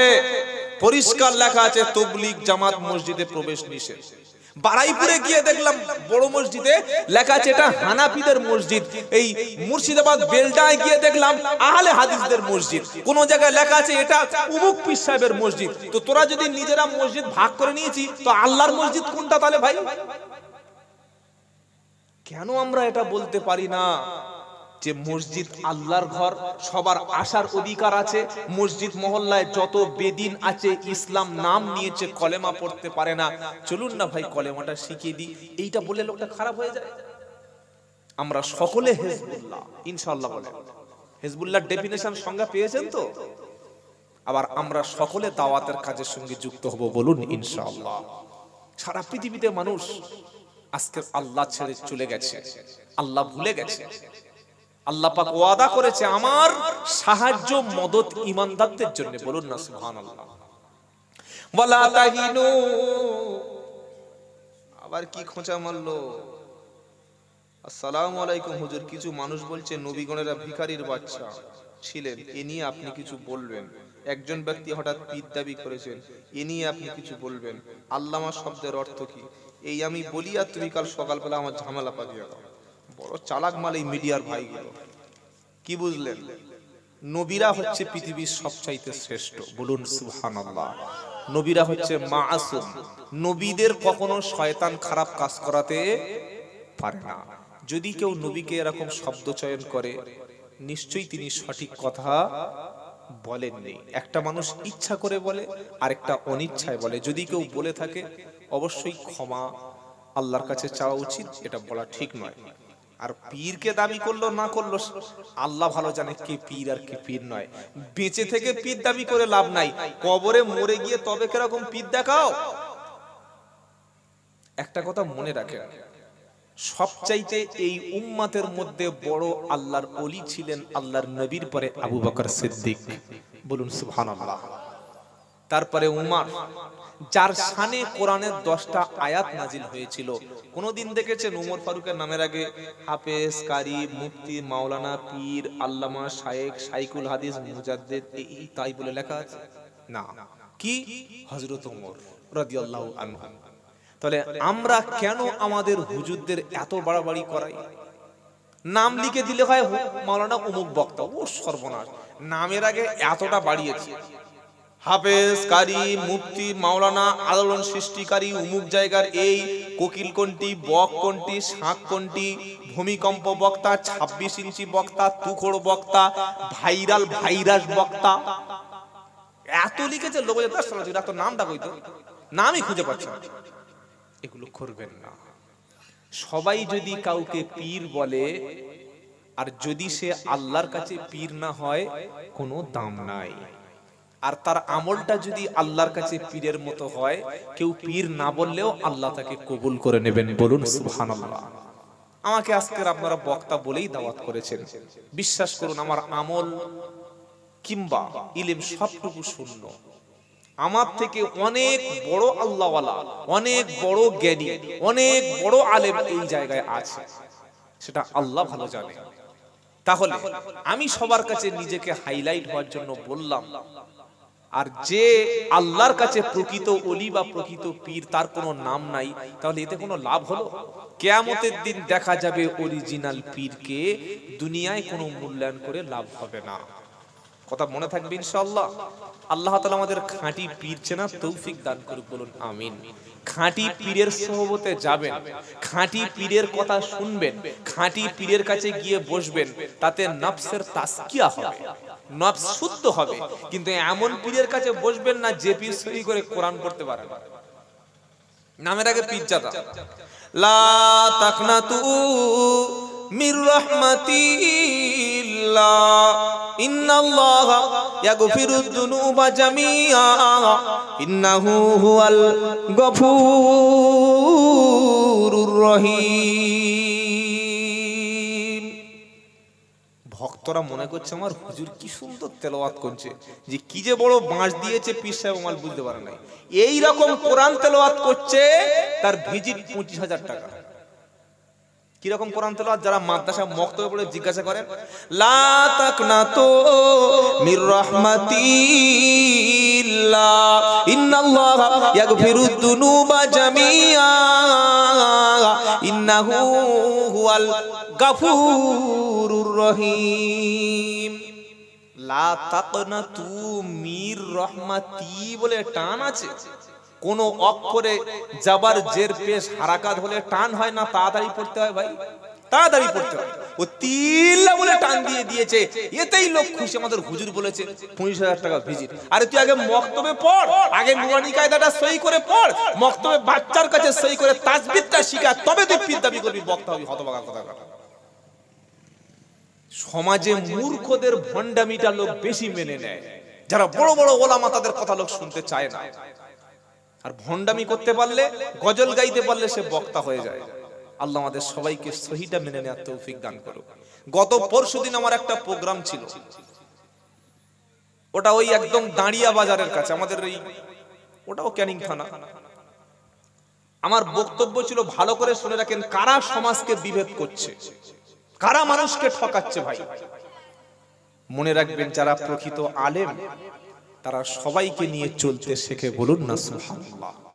পরিষ্কার লেখা আছে তাবলীগ জামাত মসজিদে প্রবেশ নিষেধ। বারাইপুরে গিয়ে দেখলাম বড় মসজিদে লেখা আছে এটা হানাফিদের মসজিদ। এই মুর্শিদাবাদ বেলডায় গিয়ে দেখলাম আহলে হাদিসদের মসজিদ। কোন জায়গায় লেখা আছে এটা উমুক পীর সাহেবের মসজিদ। তো তোরা যদি নিজেরা মসজিদ ভাগ করে নিয়েছি, তো আল্লাহর মসজিদ কোনটা তাহলে ভাই? কেন আমরা এটা বলতে পারি না যে মসজিদ আল্লাহর ঘর, সবার আসার অধিকার আছে? মসজিদ মহল্লায় যত বেদিন আছে ইসলাম নাম নিয়েছে, কলেমা পড়তে পারে না, চলুন না ভাই কলেমাটা শিখিয়ে দিই, এইটা বললে লোকটা খারাপ হয়ে যায়? আমরা সকলে হিজবুল্লাহ ইনশাআল্লাহ বলেন। হিজবুল্লাহর ডেফিনেশন সংজ্ঞা পেয়েছেন তো? আবার আমরা সকলে দাওয়াতের কাজের সঙ্গে যুক্ত হব বলুন ইনশাআল্লাহ। সারা পৃথিবীতে মানুষ আজকে আল্লাহ ছেড়ে চলে গেছে, আল্লাহ ভুলে গেছে। আল্লাহ পাক ওয়াদা করেছে আমার সাহায্য মদত ঈমানদারদের জন্য, বলুন না সুবহানাল্লাহ। ওয়ালা তাহিনু, আবার কি খোঁচা মারলো। আসসালামু আলাইকুম হুজুর, কিছু মানুষ বলছে নবীগণেরা ভিখারির বাচ্চা ছিলেন, এ নিয়ে আপনি কিছু বলবেন। একজন ব্যক্তি হঠাৎ পীর দাবি করেছেন, এ নিয়ে আপনি কিছু বলবেন। আল্লামা শব্দের অর্থ কি? এই আমি বলি আর তুমি কাল সকালবেলা আমার ঝামেলা পাকিয়ে দাও। বড় চালাক মাল এই মিডিয়ার ভাইগুলো। কি বুঝলেন? নবীরা হচ্ছে পৃথিবীর সবচাইতে শ্রেষ্ঠ, বলুন সুবহানাল্লাহ। নবীরা হচ্ছে মাসুম, নবীদের কখনো শয়তান খারাপ কাজ করাতে পারে না। যদি কেউ নবীকে এরকম শব্দ চয়ন করে নিশ্চয়ই তিনি সঠিক কথা বলেননি। একটা মানুষ ইচ্ছা করে বলে, আরেকটা অনিচ্ছায় বলে। যদি কেউ বলে থাকে অবশ্যই ক্ষমা আল্লাহর কাছে চাওয়া উচিত, এটা বলা ঠিক নয়। আর পীরকে দাবি করলো না করলো আল্লাহ ভালো জানে কে পীর আর কে পীর নয়। বেঁচে থেকে পীর দাবি করে লাভ নাই, কবরে মরে গিয়ে তবে কিরকম পীর দেখাও। একটা কথা মনে রাখেন, সবচাইতে এই উম্মতের মধ্যে বড় আল্লাহর ওলি ছিলেন আল্লাহর নবীর পরে আবু বকর সিদ্দিক, বলুন সুবহানাল্লাহ। তারপরে উমর, যার শানে কোরআনের 10টা আয়াত নাজিল হয়েছিল। কোনদিন দেখেছেন উমর ফারুকের নামের আগে হাফেজ, কারি, মুফতি, মাওলানা, পীর, আল্লামা, শায়েখ, শাইখুল হাদিস, মুজাদ্দিদ এই তাই বলে লেখা আছে? না। কি? হযরত ওমর রাদিয়াল্লাহু আনহু। তাহলে আমরা কেন আমাদের হুজুরদের এত বাড়াবাড়ি করাই? নাম লিখে দিলে হয় মাওলানা অমুক বক্তা। ও সর্বনাশ, নামের আগে এতটা বাড়িয়েছে। হাফেজ, কারি, মুফতি, মাওলানা, আলোড়ন সৃষ্টিকারী, অমুক জায়গার এই কোকিল কোনটি, বক কোনটি, শাঁখ কোনটি, ভূমিকম্প বক্তা, 26 ইঞ্চি বক্তা, তুখোড় বক্তা, ভাইরাল ভাইরাস বক্তা, এত লিখেছে। লোক তো নামটা কইতো, নামই খুঁজে পাচ্ছে না। এগুলো করবেন না। সবাই যদি কাউকে পীর বলে আর যদি সে আল্লাহর কাছে পীর না হয় কোনো দাম নাই। আর তার আমলটা যদি আল্লাহর কাছে পীরের মতো হয়, কেউ পীর না বললেও আল্লাহ তাকে কবুল করে নেবেন, বলুন সুবহানাল্লাহ। আমাকে আজকের আপনারা বক্তা বলেই দাওয়াত করেছেন, বিশ্বাস করুন আমার আমল কিংবা ইলম সবটুকু শূন্য। আমার থেকে অনেক বড় আল্লাহওয়ালা, অনেক বড় জ্ঞানী, অনেক বড় আলেম এই জায়গায় আছে, সেটা আল্লাহ ভালো জানে। তাহলে আমি সবার কাছে নিজেকে হাইলাইট হওয়ার জন্য বললাম। আর যে আল্লাহর কাছে প্রকৃত ওলি বা প্রকৃত পীর তার কোনো নাম নাই, তাহলে এতে কোনো লাভ হলো? কিয়ামতের দিন দেখা যাবে অরিজিনাল পীরকে দুনিয়ায় কোনো মূল্যায়ন করে লাভ হবে না। কথা মনে থাকবে ইনশাআল্লাহ। আল্লাহ তাআলা আমাদের খাঁটি পীর চেনার তৌফিক দান করুক, বলুন আমিন। খাঁটি পীরের সোহবতে যাবেন, খাঁটি পীরের কথা শুনবেন, খাঁটি পীরের কাছে গিয়ে বসবেন, তাতে নফসের তাসকিয়া হবে, নফস শুদ্ধ হবে। কিন্তু এমন পীরের কাছে বসবেন না যে পীর সহি করে কোরআন পড়তে পারে না। নামের আগে পীর জাদা। লা তাকনাতু মির রাহমাতিল্লাহ ইন্নাল্লাহা ইয়াগফিরুদ যুনুবা জামিআ ইন্নাহু হুয়াল গফুরুর রহিম। ভক্তরা মনে করছে আমার হুজুর কি সুন্দর তেলাওয়াত করছে, যে কি যে বড় বাঁশ দিয়েছে পীর সাহেব আমার বুঝতে পারে নাই। এই রকম কোরআন তেলাওয়াত করছে, তার ভিজিট 25,000 টাকা। কিরকম কোরআন তেলাওয়াত? যারা মাদ্রাসা মক্তবে পড়ে জিজ্ঞাসা করেন, লা তাকনাতু মির রাহমাতিল্লাহ ইন্নাল্লাহা ইয়াগফিরুদ যুনুবা জামিআ ইন্নাহু হুয়াল গফুরুর রহিম। লা তাকনাতু মির রাহমাতি বলে টান আছে। কোন অক্ষরে জাবার জের পেশ হারাকাত হলে টান হয় না, তাড়াতাড়ি পড়তে হয় ভাই, তাড়াতাড়ি পড়তে হয়। ও তিল্লা বলে টান দিয়ে দিয়েছে, এতেই লোক খুশি। আমাদের হুজুর বলেছে 25,000 টাকা ভিজিট। আরে তুই আগে মক্তবে পড়, আগে নুরানি কায়দাটা সই করে পড়, মক্তবে বাচ্চার কাছে সই করে তাসবিহটা শিখা, তবে তুই পীর দাবি করবি, বক্তা হবি। হতভাগা কথা। সমাজে মূর্খদের ভণ্ডামিটা লোক বেশি মেনে নেয়, যারা বড় বড় ওলামা তাদের কথা লোক শুনতে চায় না। আর ভণ্ডামি করতে পারলে, গজল গাইতে পারলে সে বক্তা হয়ে যায়। আল্লাহ আমাদের সবাইকে সহিটা মেনে নেওয়ার তৌফিক দান করুক। গত পরশুদিন আমার একটা প্রোগ্রাম ছিল, ওটা ওই একদম দাঁড়িয়া বাজারের কাছে, আমাদের এই ওটাও ক্যানিং থানা। আমার বক্তব্য ছিল, ভালো করে শুনে রাখেন, কারা সমাজকে বিভেদ করছে, কারা মানুষকে ঠকাচ্ছে। ভাই মনে রাখবেন, যারা প্রকৃত আলেম তারা সবাইকে নিয়ে চলতে শেখে। বলুন না সুবহানাল্লাহ।